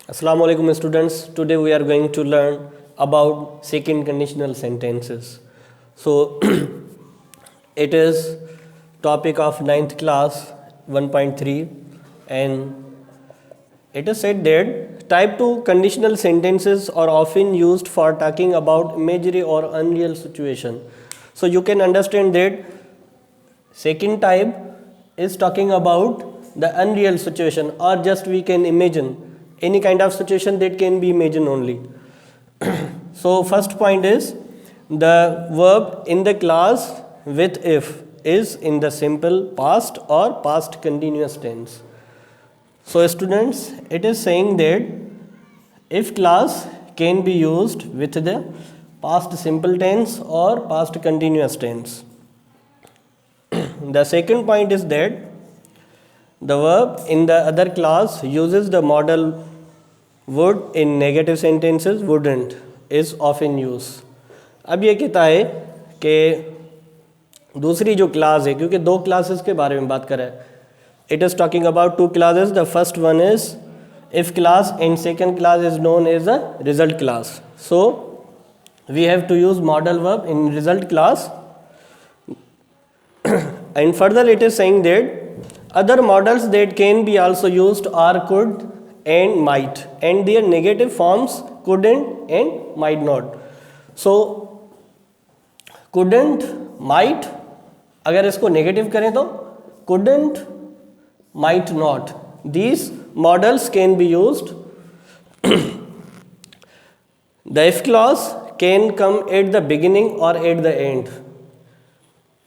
Assalamu alaikum students. Today we are going to learn about second conditional sentences. So it is topic of 9th class 1.3 and it is said that type 2 conditional sentences are often used for talking about imaginary or unreal situation. So you can understand that second type is talking about the unreal situation, or just we can imagine any kind of situation that can be imagined only. So first point is the verb in the class with if is in the simple past or past continuous tense. So students, it is saying that if clause can be used with the past simple tense or past continuous tense. The second point is that the verb in the other clause uses the modal would in negative sentences, wouldn't is often used. अब ये कहता है कि दूसरी जो class है, क्योंकि दो क्लासेस के बारे में बात कर रहा है, it is talking about two classes. The first one is if class and second class is known as a result class. So we have to use modal verb in result class. And further it is saying that other modals that can be also used are could and might, and their negative forms couldn't and might not. So couldn't, might, अगर इसको negative करें तो couldn't, might not. These modals can be used. The if clause can come at the beginning or at the end.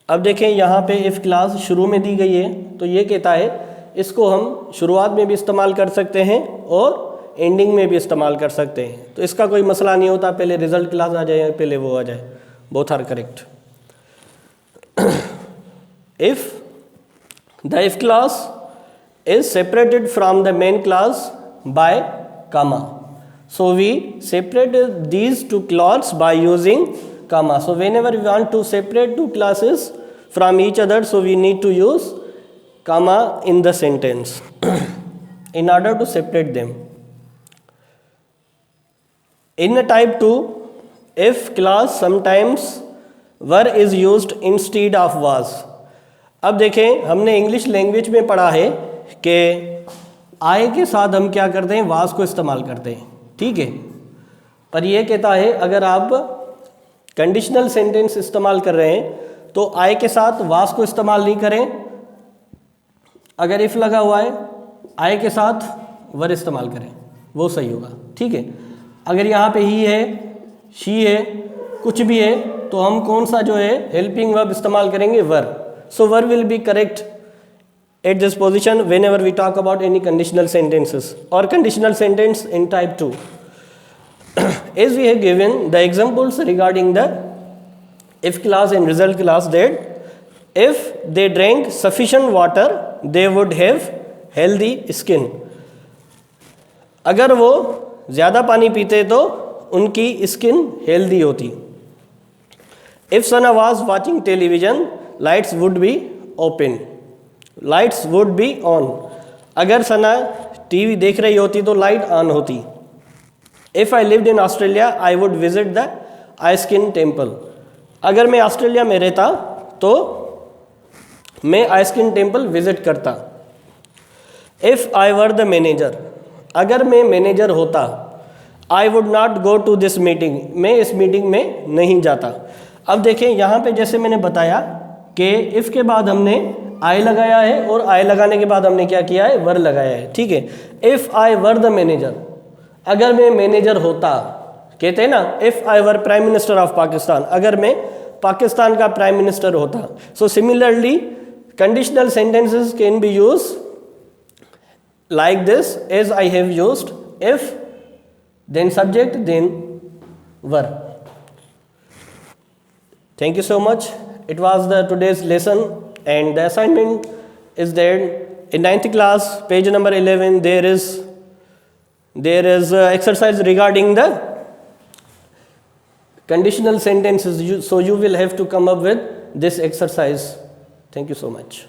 अब देखें यहाँ पे if clause शुरू में दी गई है, तो ये कहता है इसको हम शुरुआत में भी इस्तेमाल कर सकते हैं और एंडिंग में भी इस्तेमाल कर सकते हैं. तो इसका कोई मसला नहीं होता पहले रिजल्ट क्लास आ जाए या पहले वो आ जाए. Both are correct. If the if class is separated from the main clause by comma. So we separated these two clauses by using comma. So whenever we want to separate two classes from each other, so we need to use comma in the sentence in order to separate them. In a type 2, if clause sometimes were is used instead of was. अब देखें हमने English language में पढ़ा है कि आए के साथ हम क्या करते हैं, वास को इस्तेमाल करते हैं, ठीक है. पर यह कहता है अगर आप कंडीशनल सेंटेंस इस्तेमाल कर रहे हैं तो आए के साथ वास को इस्तेमाल नहीं करें. अगर इफ लगा हुआ है आए के साथ वर इस्तेमाल करें, वो सही होगा, ठीक है. अगर यहाँ पे ही है, शी है, कुछ भी है, तो हम कौन सा जो है हेल्पिंग वर्ब इस्तेमाल करेंगे, were. So were will be correct at this position whenever we talk about any conditional sentences or conditional sentence in type 2. As we have given the examples regarding the if clause and result clause, that if they drank sufficient water they would have healthy skin. अगर वो ज़्यादा पानी पीते तो उनकी skin healthy होती. If Sana was watching television, lights would be open. Lights would be on. अगर Sana TV देख रही होती तो लाइट ऑन होती. If I lived in Australia I would visit the ISKCON temple. अगर मैं ऑस्ट्रेलिया में रहता तो मैं आइस्किन टेम्पल विजिट करता. If I were the manager, अगर मैं मैनेजर होता, I would not go to this meeting, मैं इस मीटिंग में नहीं जाता. अब देखें यहाँ पे जैसे मैंने बताया कि इफ़ के बाद हमने आई लगाया है और आई लगाने के बाद हमने क्या किया है, वर लगाया है, ठीक है. If I were the manager, अगर मैं मैनेजर होता, कहते हैं ना if I were prime minister of Pakistan, अगर मैं पाकिस्तान का प्राइम मिनिस्टर होता. So similarly conditional sentences can be use like this as I have used if then subject then were. Thank you so much. It was the today's lesson, and the assignment is there in 9th class, page number 11. There is exercise regarding the conditional sentences. So you will have to come up with this exercise. Thank you so much.